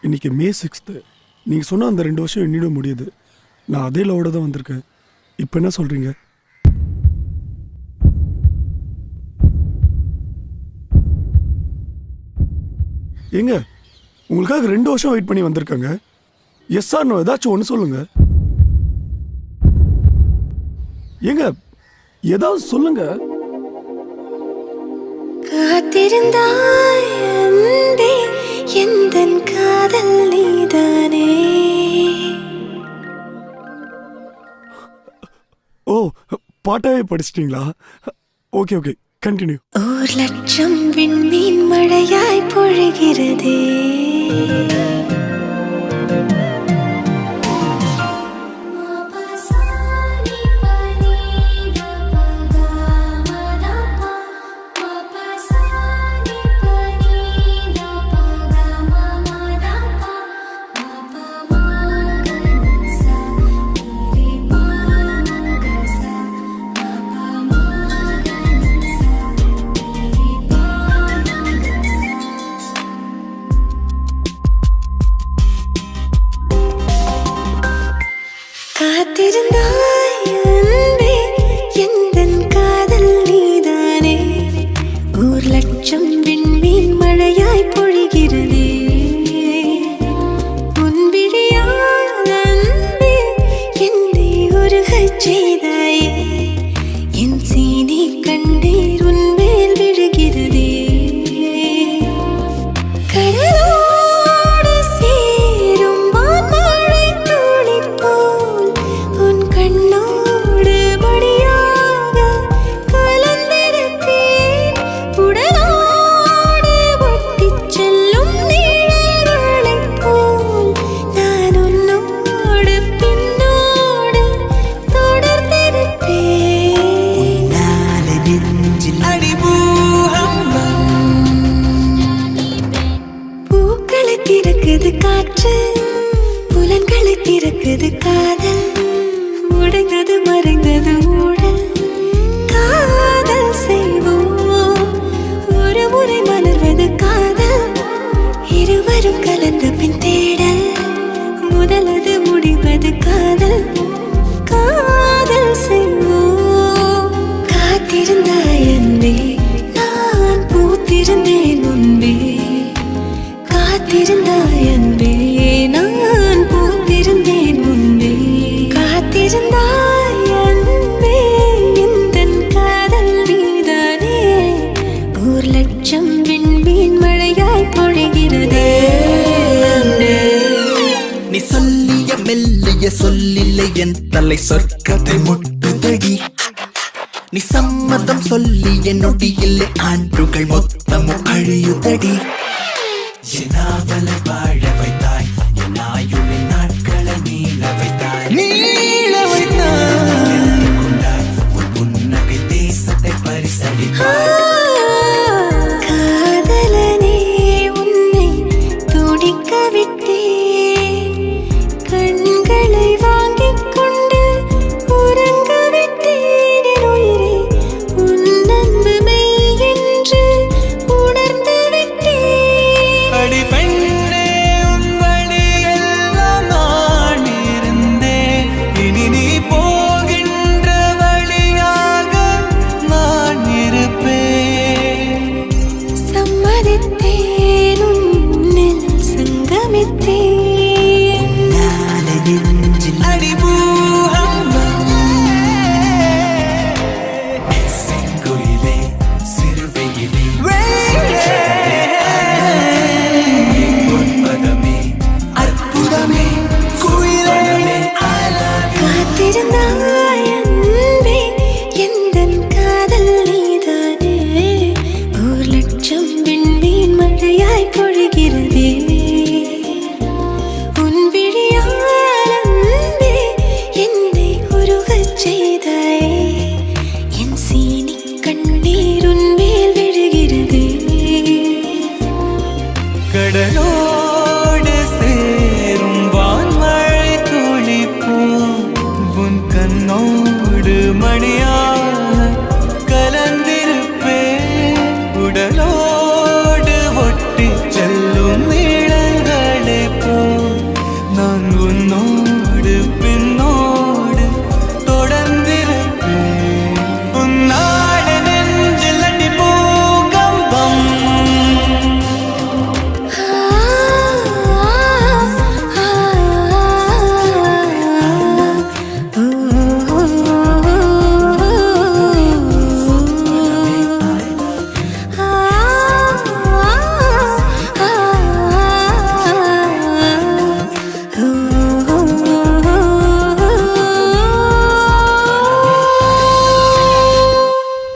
இன்னைக்கு மே 6th. நீங்கள் சொன்ன அந்த 2 வருஷம் எண்ணிட முடியுது. நான் அதே லவோட தான் வந்திருக்கேன். இப்போ என்ன சொல்கிறீங்க? ஏங்க உங்களுக்காக 2 வருஷம் வெயிட் பண்ணி வந்திருக்காங்க. எஸ் ஆர் நோ ஏதாச்சும் ஒன்று சொல்லுங்க. ஏங்க ஏதாவது சொல்லுங்க. காத்திருந்தாய் அன்பே எந்தன் காதல் நீதானே. ஓ, பாட்டாவே படிச்சிட்டிங்களா? Okay okay, continue. 1,00,000 விண்மீன் மழையாய் பொழிகிறதே. காத்திருந்தாய் அன்பே எந்தன் காதல் நீதானே. 1,00,000 விண்மீன் மழையாய் பொழிகிறதே. உன் விழியால் அன்பே என்னை உருகச் செய்தாயே. என் சீனி கண்ணீர் உன் மேல் விழுகிறதே. கடலோடு சேரும் வான்மழை துளி போல் உன் கண்ணோடு மடியாக கலந்திருப்பேன். உடலோடு ஒட்டிச் செல்லும் நிழல்களைப் போல் நான் உன்னோடு பின்னோடு தொடர்ந்திருப்பேன். பூக்களை திறக்குது காற்று, புலன்களை திறக்குது காதல். உடைந்தது மறைந்தது ஊடல், காதல் செய்வோம். ஒரு முறை மலர்வது காதல், இருவரும் கலந்த பின் தேடல். முதலது முடிவது காதல், காதல் செய்வோம். காத்திருந்தாய் அன்பே நான் பூத்திருந்தேன் முன்பே. காத்திருந்தாய் அன்பே நான் பூத்திருந்தேன் முன்பே. காத்திருந்தாய் அன்பே எந்தன் காதல் நீதானே. 1,00,000 விண்மீன் மழையாய் பொழிகிறதே. நீ சொல்லிய மெல்லிய சொல்லில்லை என் தலை சொர்க்கத்தை முட்டுதடி. நீ சம்மதம் சொல்லிய நொடியில்லை ஆண்டுகள் மொத்தமும் அழியுதடி. என்னாவல வாழ